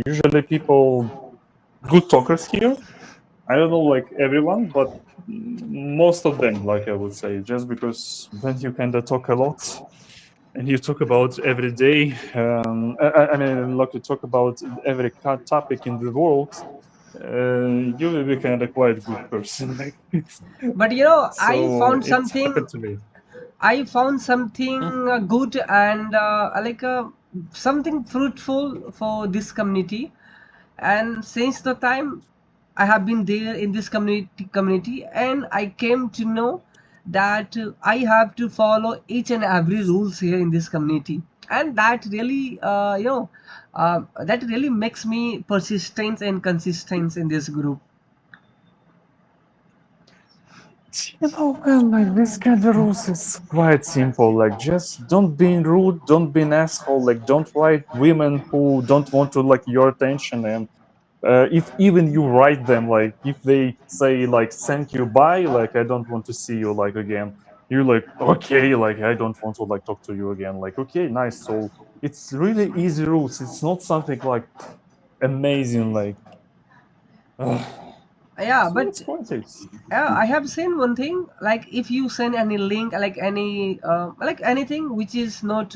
Usually people, good talkers here. I don't know, like everyone, but most of them, like I would say, just because when you kind of talk a lot and you talk about every day, I mean, like you talk about every topic in the world, you will be kind of quite good person. But So it happened to me. I found something good and something fruitful for this community. And since the time I have been there in this community, and I came to know that I have to follow each and every rules here in this community, and that really, that really makes me persistent and consistent in this group. Well, like this kind of rules is quite simple. Like, just don't be rude, don't be an asshole. Like, don't write women who don't want to like your attention. And if even you write them, like, if they say like thank you, bye, like I don't want to see you like again. You're like, okay, like I don't want to like talk to you again. Like, okay, nice. So it's really easy rules. It's not something like amazing. Like, Yeah, so but it's quite easy. I have seen one thing, like if you send any link, like any like anything which is not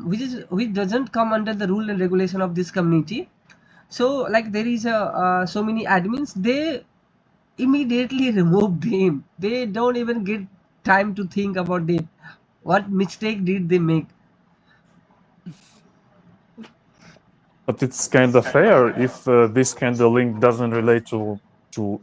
which doesn't come under the rule and regulation of this community. So like there is a so many admins, they immediately remove them. They don't even get time to think about it. What mistake did they make? But it's kind of fair if this kind of link doesn't relate to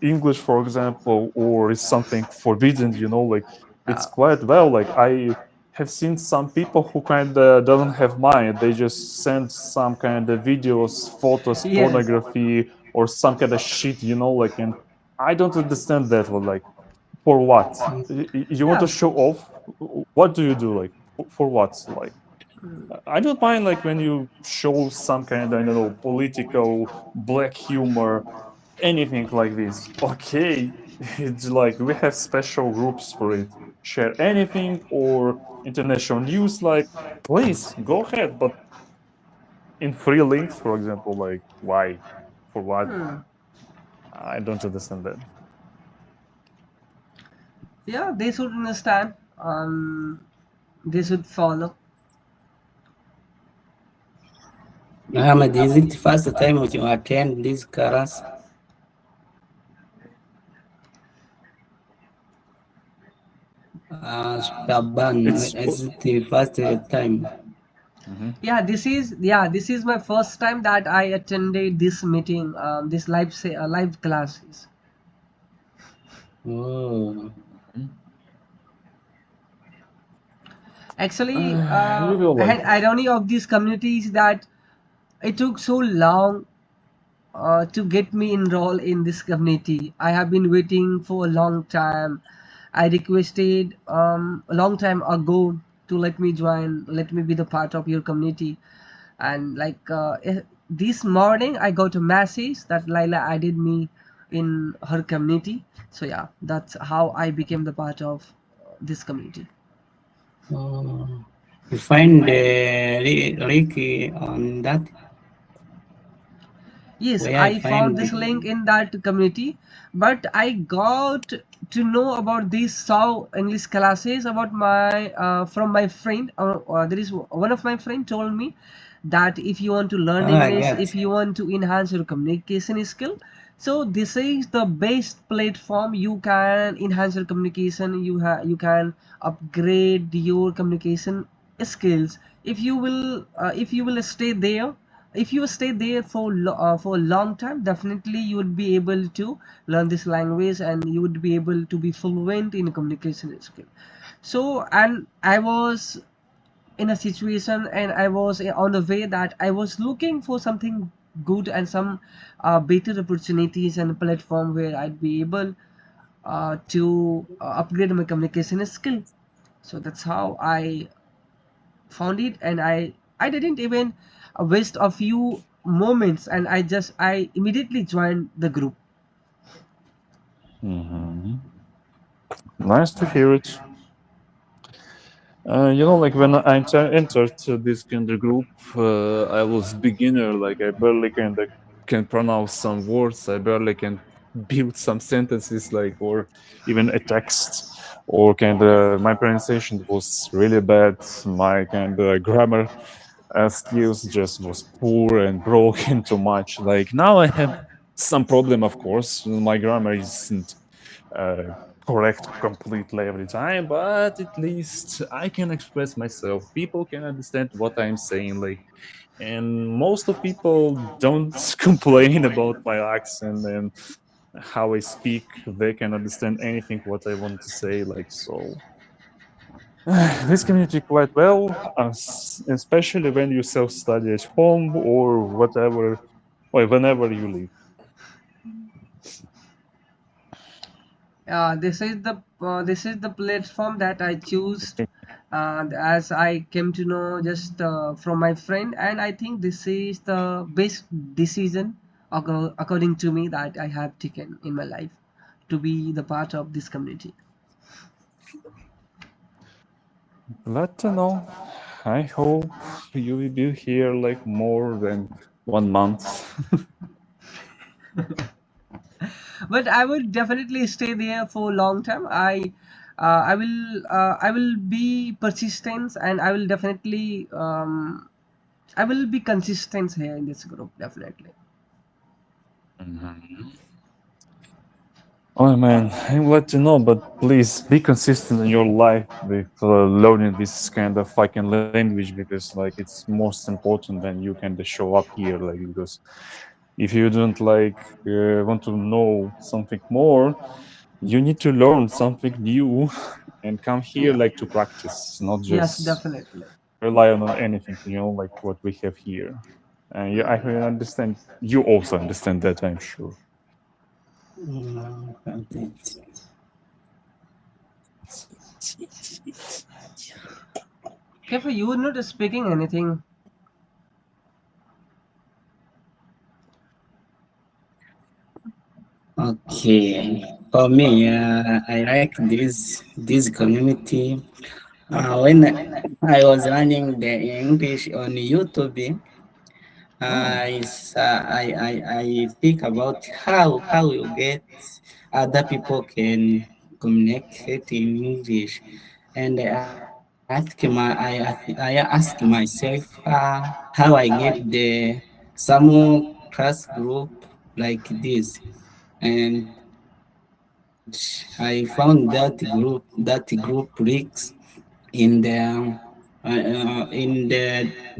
English, for example, or is something forbidden. Like it's Uh, quite well. Like I have seen some people who kind of doesn't have mind. They just send some kind of videos, photos, yes. pornography, or some kind of shit. Like, and I don't understand that. Well, like, for what? You want Yeah. to show off? What do you do? Like, for what? Like. I don't mind like when you show some kind of, I don't know, political black humor, anything like this. Okay, it's like we have special groups for it. Share anything or international news, like please go ahead. But in free links, for example, like why? For what? Hmm. I don't understand that. Yeah, they should understand. They should follow. Ahmed, is it first time you attend this class? Shaban, It's is it the first time? Mhm. This is my first time that I attended this meeting, this live classes. Oh, Actually, You will like and it. irony of this community is that it took so long to get me enrolled in this community. I have been waiting for a long time. I requested a long time ago to let me join, let me be the part of your community. And this morning, I got a message that Laila added me in her community. So yeah, that's how I became the part of this community. oh. You find Ricky on that? Yes, Where I I found find this the, link in that community, but I got to know about these saw English classes about my from my friend. There is one of my friend told me that if you want to learn I English, get. if you want to enhance your communication skill, so this is the best platform. You can enhance your communication. You can upgrade your communication skills if you will stay there. If you stay there for a long time, definitely you would be able to learn this language, and you would be able to be fluent in communication skill. So, and I was in a situation, and I was on the way that I was looking for something good and some better opportunities and platform where I'd be able to upgrade my communication skill. So that's how I found it, and I didn't even waste a few moments, and I immediately joined the group. Mhm. Nice to hear it. Like when I entered this kind of group, I was beginner. Like I barely can pronounce some words. I barely can build some sentences, like or even a text. Or kind of my pronunciation was really bad. My kind of grammar skills just was poor and broken too much. Like now I have some problem, of course. My grammar isn't uh, correct completely every time, but at least I can express myself. People can understand what I'm saying, like, and most of people don't complain about my accent and how I speak. They can understand anything what I want to say, like so. This community quite well, especially when you self-study at home or whatever, or whenever you live. This is the platform that I choose, as I came to know just from my friend, and I think this is the best decision according to me that I have taken in my life to be the part of this community. Glad to know. I hope you will be here like more than 1 month. But I would definitely stay there for a long time. I will be persistent, and I will definitely I will be consistent here in this group definitely. Mhm. Oh man, I'm glad to know, but please be consistent in your life with learning this kind of fucking language because like it's most important when you can show up here, like because if you don't like want to know something more, you need to learn something new and come here Yeah. like to practice, not Yes, just definitely. rely on anything, like what we have here. And yeah, I understand. You also understand that, I'm sure. Content. Kefa, you were not speaking anything. Okay. For me, I like this community. When I was learning the English on YouTube, Oh, I think about how you get other people can communicate in English, and I ask myself how I get the some class group like this, and I found that group links in the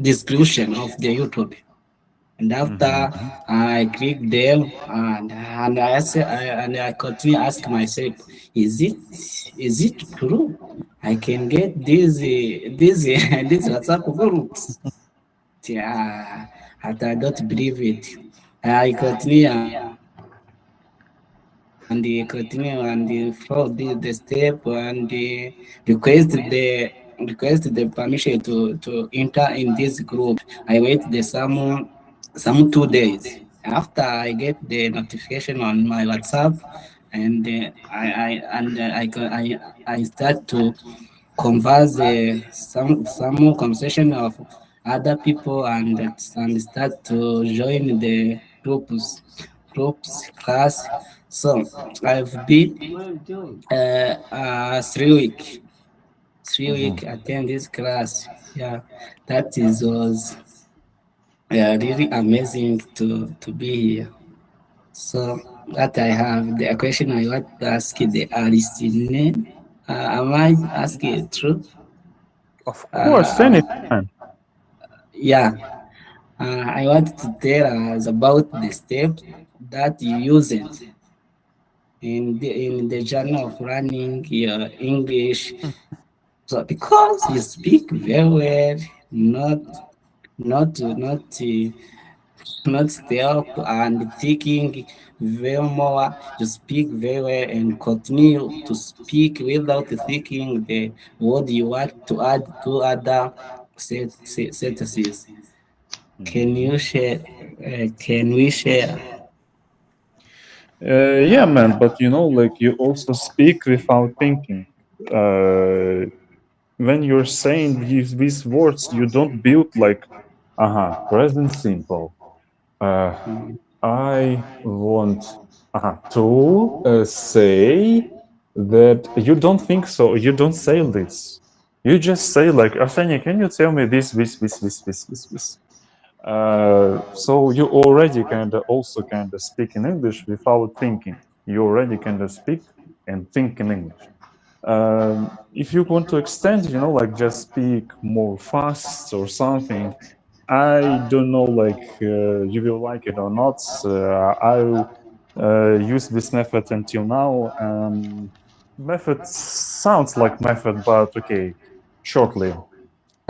description of the YouTube. And after Hmm. I click them and I continue ask myself, is it true? I can get these these WhatsApp groups. Yeah, and I don't believe it. I continue and continue and follow the step and request the permission to enter in this group. I wait the some 2 days. After I get the notification on my WhatsApp, and I start to converse some conversation of other people and start to join the groups class. So I've been what are you doing? 3 week Hmm. attend this class. Yeah, that is was really amazing to be here. So that I have the question I want to ask the Aristine. Am I asking it true? Of course, Uh, anytime. yeah, I want to tell us about the steps that you use it in the journey of learning your English. So because you speak very well, not to not stay up and thinking very more. You speak very well and continue to speak without thinking the word you want to add to other sentences. Can Hmm. you share? Can we share? Yeah, man, but like you also speak without thinking. Uh, when you're saying these words, you don't build like, present simple. Uh, Mm. I want to say that you don't think so. You don't say this. You just say like, Arsenia, can you tell me this? So you already kind of also kind of speak in English without thinking. You already kind of speak and think in English. If you want to extend, like just speak more fast or something, I don't know, like you will like it or not. I use this method until now. Method sounds like method, but okay, shortly.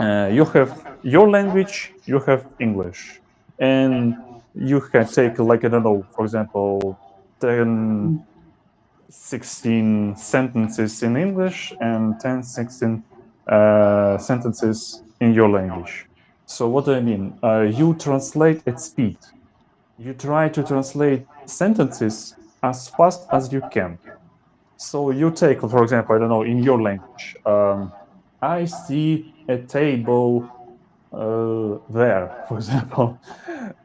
You have your language, you have English, and you can take like, I don't know, for example, 10, 16 sentences in English and 10, 16 sentences in your language. So what do I mean? You translate at speed. You try to translate sentences as fast as you can. So you take, for example, I don't know, in your language, I see a table there, for example,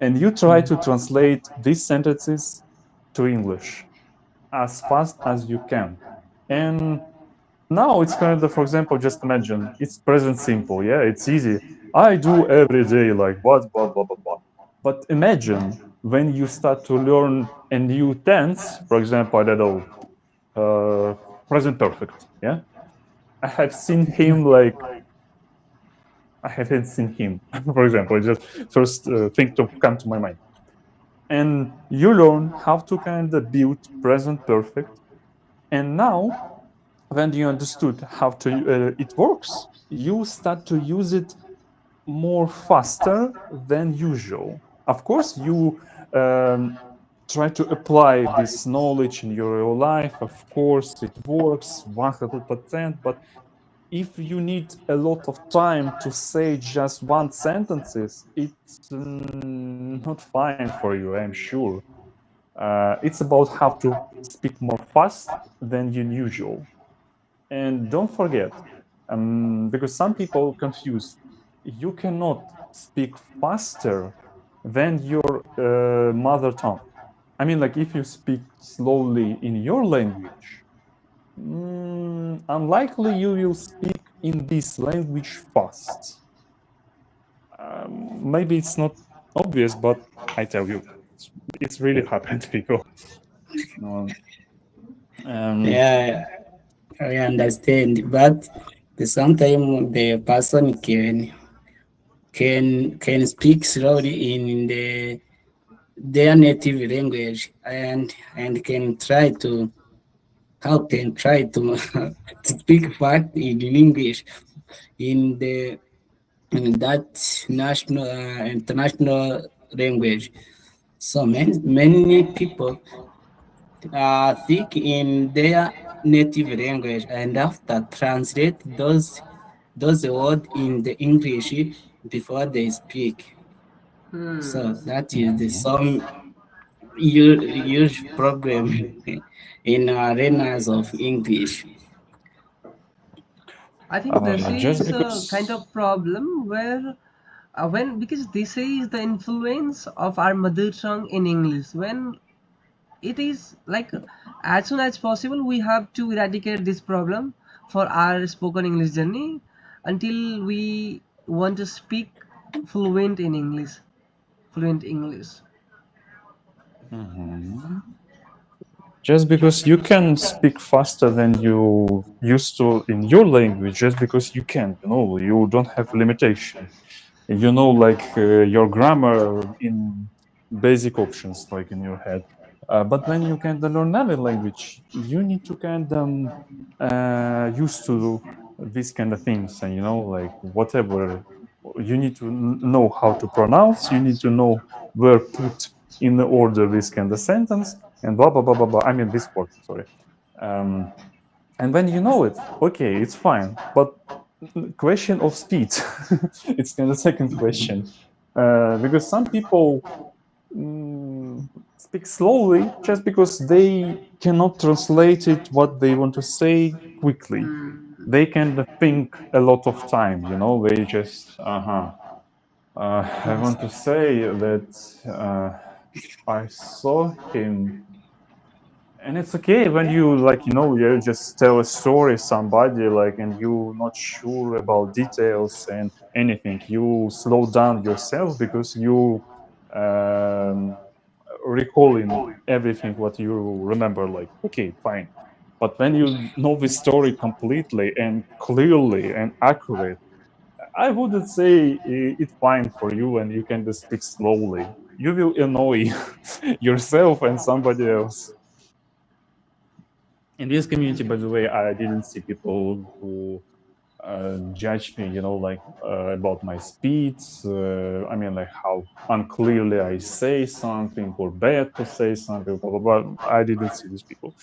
and you try to translate these sentences to English as fast as you can. And now it's kind of, for example, just imagine it's present simple. Yeah, it's easy. I do every day like what, blah, blah, blah, blah. But imagine when you start to learn a new tense, for example, I don't know, present perfect. Yeah, I have seen him like, I haven't seen him, for example, just first thing to come to my mind. And you learn how to kind of build present perfect. And now when you understood how to it works, you start to use it more faster than usual. Of course, you try to apply this knowledge in your real life. Of course, it works 100%. But if you need a lot of time to say just one sentences, it's not fine for you, I'm sure. It's about how to speak more fast than usual. And don't forget, because some people confuse, you cannot speak faster than your mother tongue. I mean, like if you speak slowly in your language, unlikely you will speak in this language fast. Maybe it's not obvious, but I tell you, it's really happened, people. Um, um, Yeah, I understand, but sometimes the person can speak slowly in their native language and can try to how can try to to speak fast in English in the in that national international language. So many people speak in their native language and after translate those words in the English before they speak. Hmm. So that is the some huge problem in arenas of English. I think this just is a kind because. of problem where when because this is the influence of our mother tongue in English. When it is like as soon as possible we have to eradicate this problem for our spoken English journey until we want to speak fluent in English, fluent English. Mhm. Just because you can speak faster than you used to in your language, just because you can, you don't have limitation. Like your grammar in basic options, like in your head. But when you can learn another language, you need to kind of used to these kind of things, and like whatever you need to know how to pronounce, you need to know where put in the order this kind of sentence, and blah blah blah blah blah. I mean this word, sorry. Um, and when you know it, okay, it's fine. But question of speed, it's kind of second question, because some people mm, speak slowly just because they cannot translate it what they want to say quickly. they can think a lot of time, you know, they just, I want to say that I saw him, and it's okay when you like, you know, you just tell a story somebody like, and you're not sure about details and anything. You slow down yourself because you um, recalling everything what you remember. Like, okay, fine. But when you know the story completely and clearly and accurate, I wouldn't say it's fine for you, and you can just speak slowly. You will annoy yourself and somebody else. In this community, by the way, I didn't see people who judge me, you know, like about my speech. I mean, like how unclearly I say something or bad to say something, blah, blah, blah. I didn't see these people.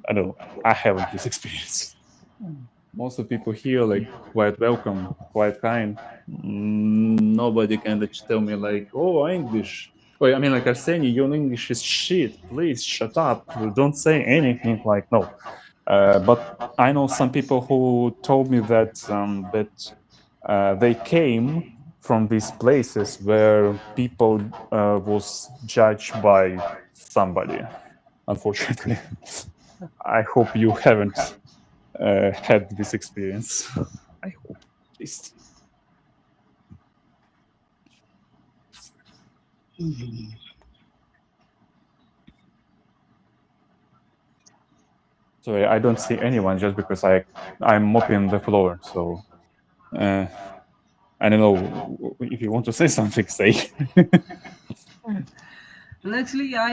I don't know. I haven't this experience. Most of the people here like quite welcome, quite kind. Nobody can just tell me like, "Oh, English." Oh, I mean, like Arseny, your English is shit. Please shut up. Don't say anything. Like, no. But I know some people who told me that they came from these places where people was judged by somebody. Unfortunately, I hope you haven't had this experience. I hope, at least. Sorry, I don't see anyone just because I'm mopping the floor. So uh, I don't know if you want to say something. Say. And actually, I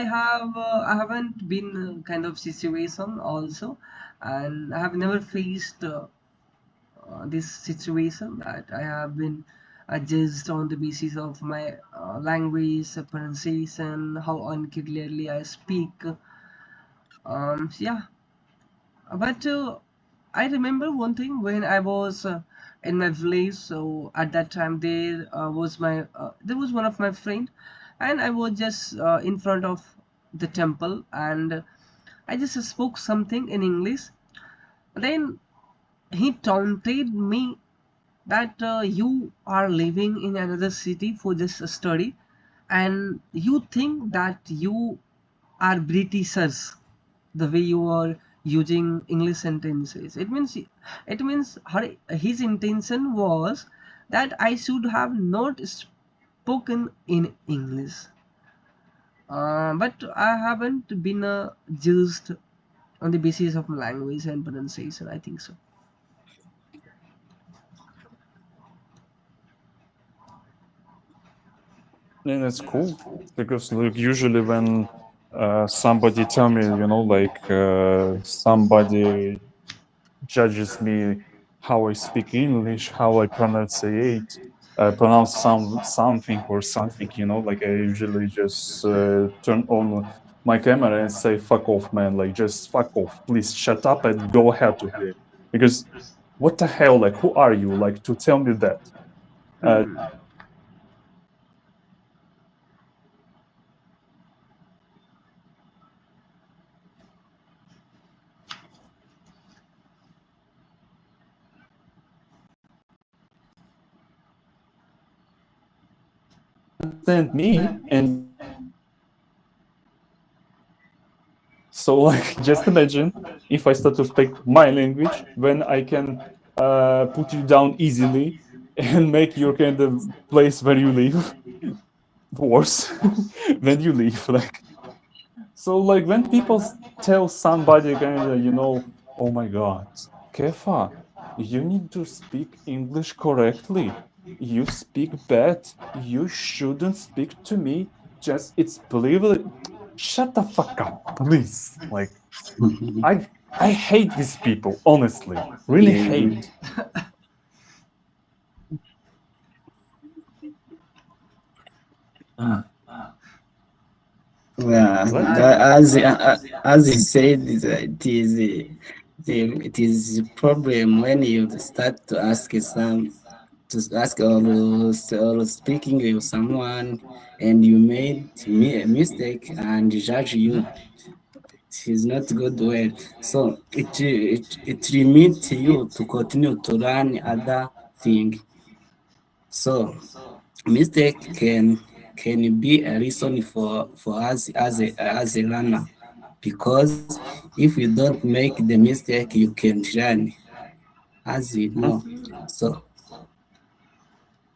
haven't been kind of situation also, and I have never faced this situation that I have been judged on the basis of my language, pronunciation, how unclearly I speak. Yeah, but I remember one thing when I was in my village. So at that time, there was one of my friend, and I was just in front of the temple, and I just spoke something in English. Then he taunted me that you are living in another city for just a study, and you think that you are Britishers the way you are using English sentences. It means his intention was that I should have not spoken in English. But I haven't been judged on the basis of language and pronunciation. I think so. And it's cool because like usually when somebody tell me, you know, like somebody judges me how I speak English, how I pronounce something or something, you know, like I usually just turn on my camera and say, "Fuck off, man! Like just fuck off, please shut up and go ahead to here." Because what the hell? Like, who are you? Like to tell me that? Uh, Hmm. understand me and so like just imagine if I start to speak my language when I can put you down easily and make your kind of place where you live worse when you live like so like when people tell somebody kind of, you know, oh my god, Kefa, you need to speak English correctly, you speak bad, you shouldn't speak to me, just it's believable. Shut the fuck up, please. Like I I hate these people, honestly. Really Yeah. hate. Yeah, What? as you said, it is a problem when you start to ask or speaking with someone and you made a mistake and judge you. is not good word. So it limits you to continue to learn other thing. So mistake can be a reason for us as a learner, because if you don't make the mistake you can learn, as you know. So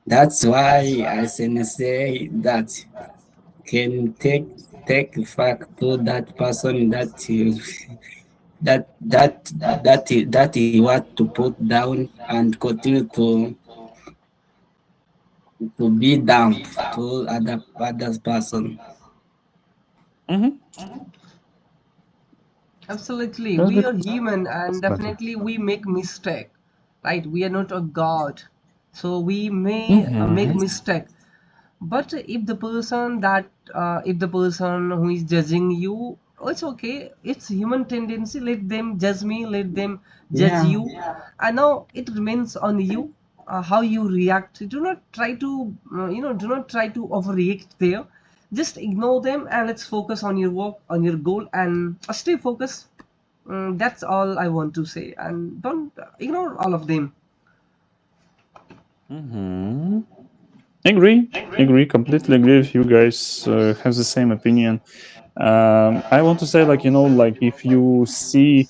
that's why I say that can take fact to that person that you that he want to put down and continue to be dump to other person. Mm-hmm. Absolutely, Just we are because human, and it's better. definitely we make mistake, right? We are not a god, so we may make Mm-hmm. mistake. But if the person who is judging you, it's okay. It's human tendency. Let them judge me. Let them judge Yeah. you. And now it remains on you, how you react. Do not try to, do not try to overreact there. Just ignore them and let's focus on your work, on your goal, and stay focused. That's all I want to say. And don't ignore all of them. Mm-hmm. Agree, completely agree with you guys. Have the same opinion. I want to say, like, like if you see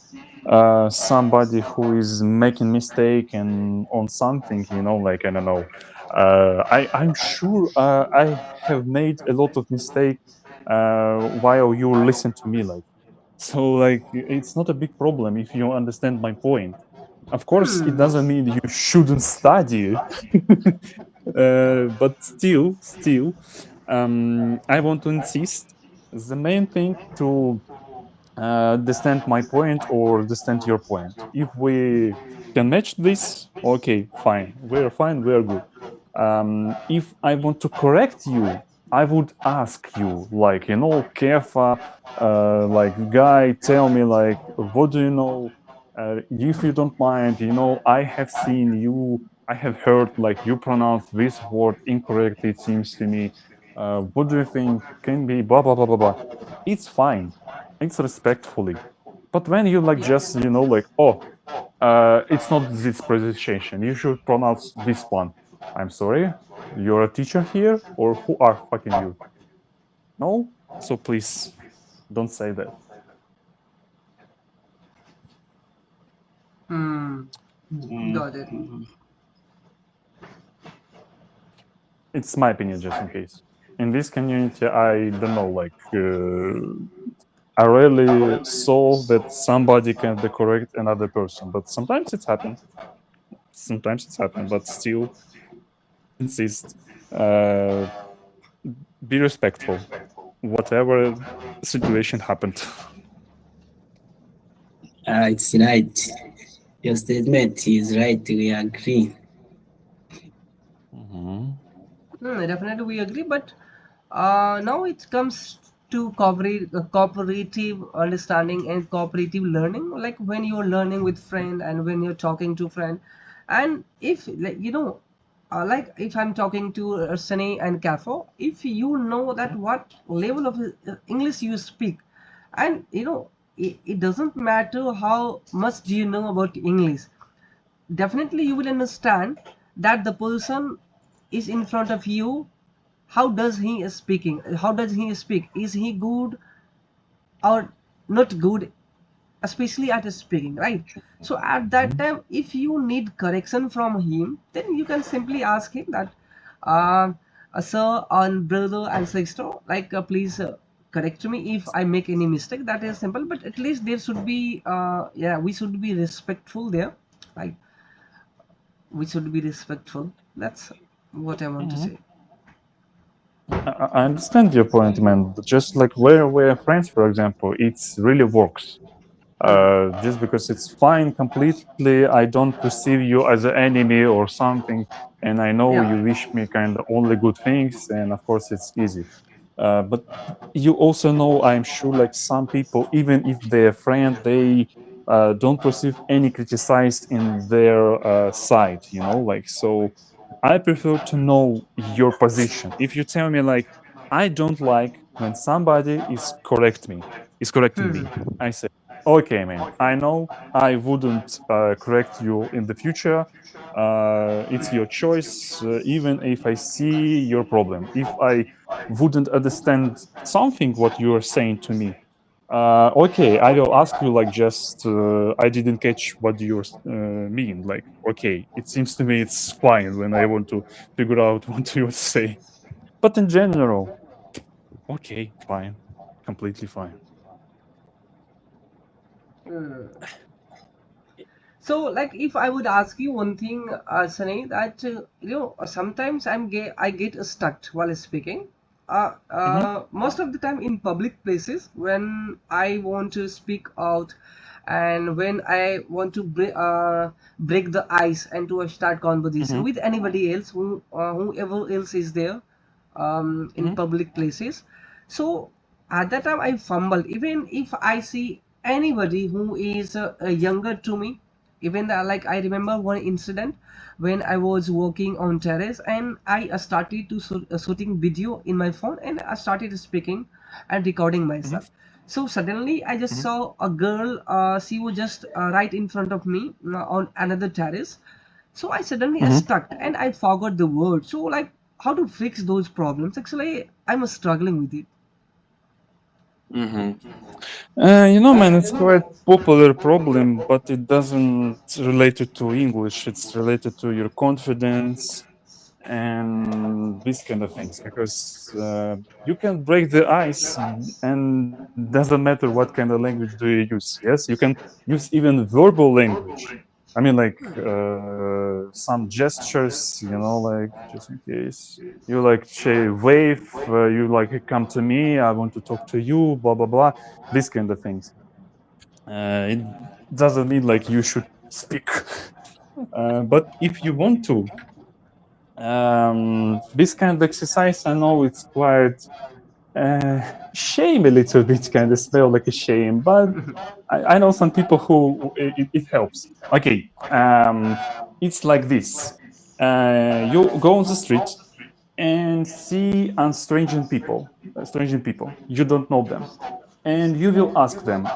somebody who is making mistake and on something, like, I don't know. I'm sure I have made a lot of mistake while you listen to me, like. So, like, it's not a big problem if you understand my point. Of course, it Hmm. doesn't mean you shouldn't study, but still, I want to insist. The main thing to understand my point or understand your point. If we can match this, okay, fine. We're fine. We're good. If I want to correct you, I would ask you, like, Kefa, like, guy, tell me, like, what do you know? If you don't mind, I have seen you, I have heard, like, you pronounce this word incorrectly, it seems to me. What do you think? Can be blah, blah, blah, blah, blah. It's fine. It's respectfully. But when you, like, Yeah. just, like, oh, it's not this pronunciation. You should pronounce this one. I'm sorry. You're a teacher here, or who are fucking you? No. So please don't say that. Hmm. Mm, Got it. mm. It's my opinion, just in case. In this community, I don't know. Like, I rarely saw that somebody can decorate another person, but sometimes it's happened. Sometimes it's happened, but still insist. Uh, be respectful, whatever situation happened. It's right. Your statement is right. We agree. Mhm. Definitely, we agree. But now it comes to cooperative understanding and cooperative learning. Like when you're learning with friend and when you're talking to friend, and if like like if I'm talking to Sunny and Kafo, if you know that what level of English you speak, and it doesn't matter how much do you know about English, definitely you will understand that the person is in front of you. How does he is speaking? How does he speak? Is he good or not good, especially at speaking, right? So at that Mhm. time, if you need correction from him, then you can simply ask him that, uh, sir and brother and sister, like, please correct me if I make any mistake. That is simple, but at least there should be, yeah, we should be respectful there, right? We should be respectful. That's what I want to Mhm. say. I understand your point, man. Just like where we're friends, for example, it's really works. Hmm. Just because it's fine completely, I don't perceive you as an enemy or something, and I know Yeah. you wish me kind of only good things, and of course it's easy. But you also know, I'm sure, like some people, even if they're friend, they don't perceive any criticize in their side, like so. I prefer to know your position. If you tell me like I don't like when somebody is correct me, is correcting me. I say, okay, man, I know I wouldn't correct you in the future. It's your choice, even if I see your problem. If I wouldn't understand something what you are saying to me, okay, I will ask you like just I didn't catch what you mean. Like, okay, it seems to me it's fine when I want to figure out what you say. But in general, okay, fine, completely fine. So, like, if I would ask you one thing, Sunny, that sometimes I get stuck while speaking. Mm-hmm. Most of the time in public places when I want to speak out, and when I want to break the ice and to start conversation Mm-hmm. with anybody else, whoever else is there, in Mm-hmm. public places. So at that time I fumble, even if I see anybody who is younger to me. Even like I remember one incident when I was walking on terrace, and I started to shooting video in my phone, and I started speaking and recording Mm-hmm. myself. So suddenly I just saw a girl, she was just right in front of me on another terrace. So I suddenly Mm-hmm. stuck and I forgot the word. So, like, how to fix those problems? Actually, I'm struggling with it. Mm-hmm. Man, it's quite popular problem, but it doesn't related to English. It's related to your confidence and these kind of things. Because you can break the ice, and doesn't matter what kind of language do you use. Yes, you can use even verbal language. I mean, like some gestures, like just in case you like say wave, you like come to me, I want to talk to you, blah blah blah, these kind of things. It doesn't mean like you should speak, but if you want to, this kind of exercise, I know it's quite shame a little bit, kind of smell like a shame, but I know some people who it helps. Okay, it's like this. You go on the street and see strange people. You don't know them, and you will ask them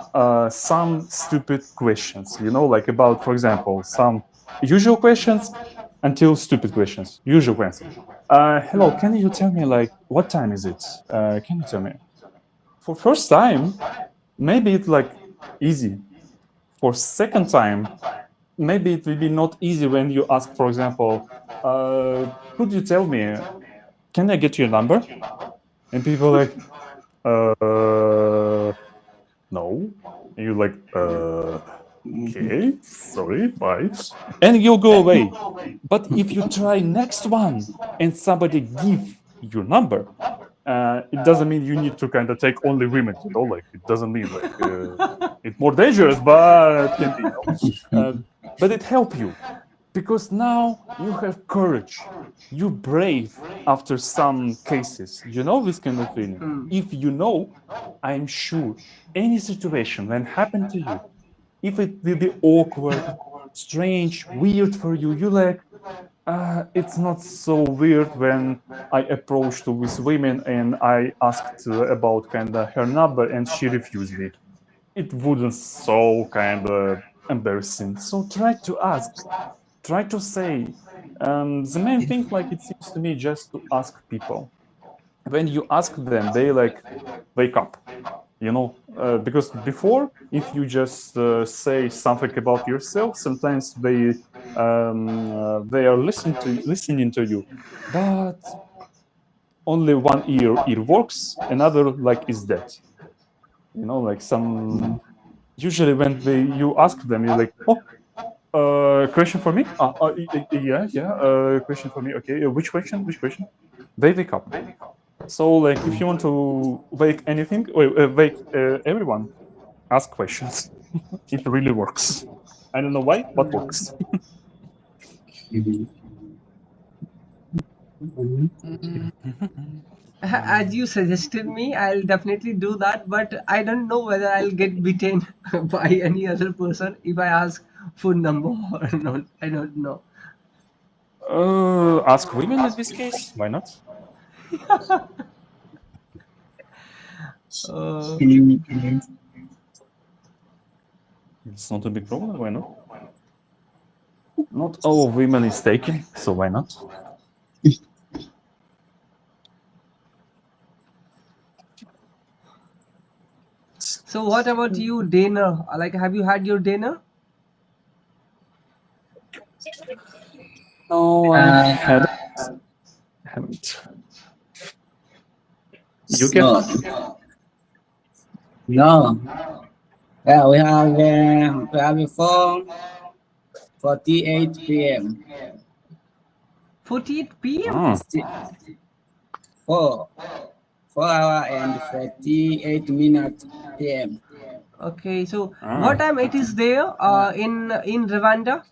some stupid questions. Like about, for example, some usual questions until stupid questions. Usual questions. Hello, can you tell me like what time is it? Can you tell me? For first time, maybe it's like easy. For second time, maybe it will be not easy when you ask, for example, could you tell me, can I get your number? And people like, no. And you're like, okay, sorry, bye. And you'll go away. But if you try next one and somebody give your number, it doesn't mean you need to kind of take only women, like it doesn't mean like it's more dangerous, but it can be, but it help you because now you have courage, you brave after some cases, this kind of feeling. If I'm sure any situation when happen to you, if it will be awkward, strange, weird for you, you like, it's not so weird when I approached with women and I asked about kind of her number and she refused me. It wouldn't so kind of embarrassing. So try to ask, try to say. The main thing, like it seems to me, just to ask people. When you ask them, they like wake up. Because before, if you just say something about yourself, sometimes they are listening to you, but only one ear works, another like is dead. Like some usually when you ask them, you're like, oh, question for me? Yeah. Question for me. Okay, which question? Which question? They wake up. So like, if you want to wake anything, wake everyone, ask questions. It really works. I don't know why, but works. As you suggested me, I'll definitely do that, but I don't know whether I'll get beaten by any other person if I ask phone number or not. I don't know. Ask women in this case. Why not? Uh, Mhm. It's not a big problem. Why not? Not all of women is taken, so why not? so what about you, dinner? Like, have you had your dinner? No, I Uh, haven't. You can. no, no. Yeah, we have a 4:48 p.m. 48 p.m. Ah, Still 4 4 hour and 48 minutes p.m. Okay, so what ah. time it is there? Uh, In Rwanda.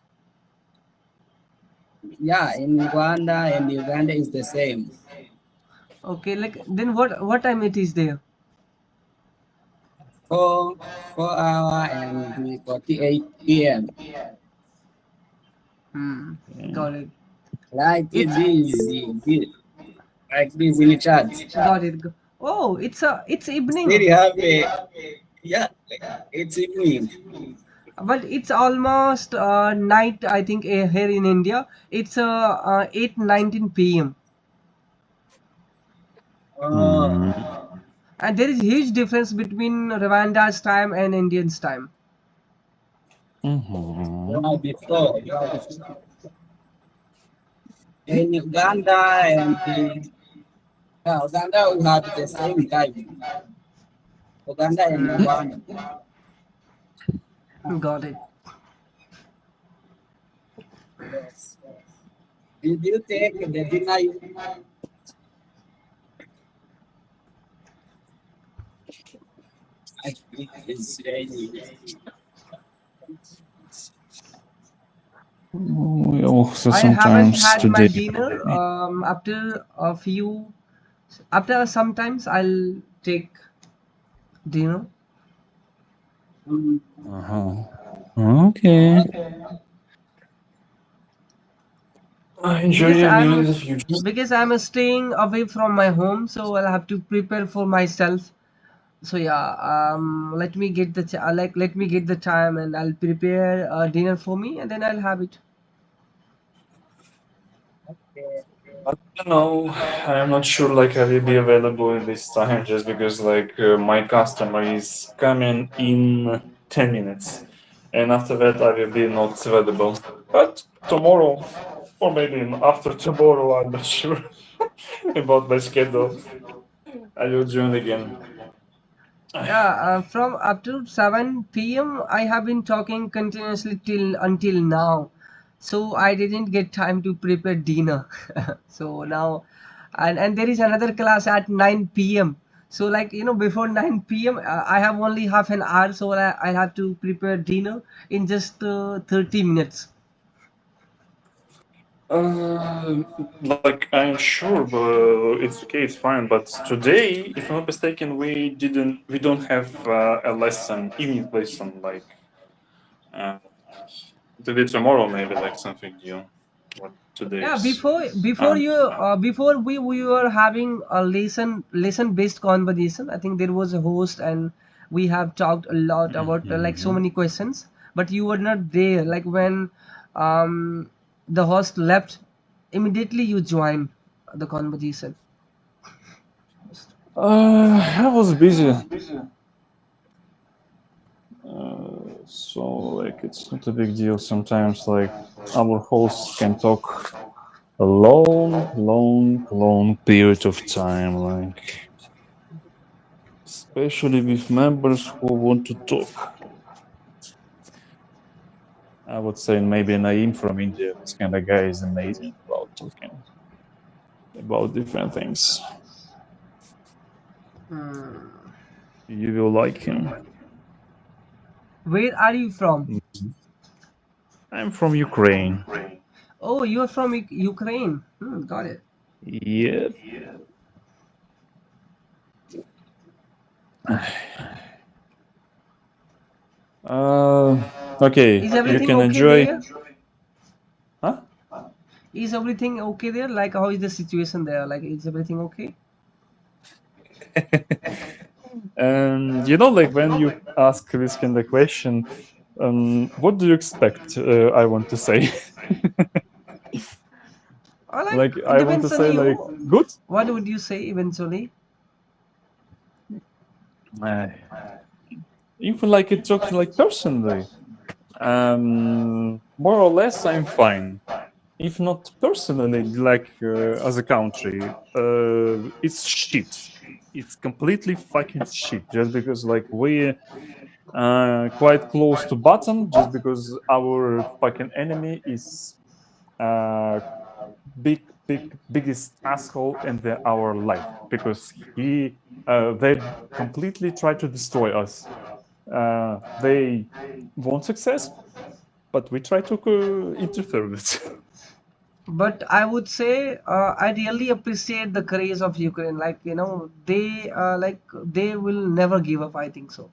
yeah, in Rwanda and Uganda is the same. Okay, like then what time it is there? 4 hour and 48 p.m. Hmm, Yeah. got it. Like It's like this in the chat. got it. Oh, it's Still evening, you have a yeah, like, it's evening. but it's almost night. I think here in India, it's 8:19 p.m. Oh, Mm. And there is huge difference between Rwanda's time and Indian's time. you Mhm. have before, you have before. In Uganda and yeah, Uganda we have the same time. Uganda and Hmm, Rwanda. got it. Yes. Did you take the dinner? I think it's raining. We also I haven't sometimes had my today. dinner. After sometimes I'll take dinner. Mm, Uh-huh. Okay. Enjoy because your meal I'm in the future. because I'm staying away from my home, so I'll have to prepare for myself. So yeah, let me get the let me get the time and I'll prepare dinner for me and then I'll have it. okay. I don't know. I'm not sure like I will be available in this time just because like my customer is coming in 10 minutes. And after that I will be not available. But tomorrow or maybe after tomorrow, I'm not sure about my schedule. I will join again. Yeah, from up to 7 p.m. I have been talking continuously till until now. So I didn't get time to prepare dinner. So now and there is another class at 9 p.m. So like before 9 p.m. I have only half an hour so I have to prepare dinner in just 30 minutes. Uh, like I'm sure, but it's okay, it's fine. But today, if I'm not mistaken, we don't have a lesson, evening lesson. Like uh, today, tomorrow, maybe like something new. What Yeah, today's? Um, before we were having a lesson based conversation. I think there was a host and we have talked a lot about like so mhm. many questions, but you were not there. Like when um the host left, immediately you joined the conversation. I was busy. So like it's not a big deal. Sometimes like our hosts can talk a long period of time, like especially with members who want to talk. I would say maybe Naeem from India. This kind of guy is amazing about talking about different things. Hmm. You will like him. Where are you from? I'm from Ukraine. Oh, you're from Ukraine. Got it. Yep. Uh, okay, Is you everything can okay enjoy. there? Huh? Is everything okay there? Like, how is the situation there? Like, is everything okay? And like when you ask this kind of question, what do you expect? I want to say, Or like like it I want to depends on say, like you. good. What would you say eventually? Uh, Even like it talks like personally, more or less, I'm fine. If not personally, like as a country, it's shit. It's completely fucking shit. Just because like we quite close to bottom, just because our fucking enemy is uh, biggest asshole in our life, because they completely try to destroy us. They won't success, but we try to interfere with it. But I would say I really appreciate the courage of Ukraine. Like they like they will never give up. I think so.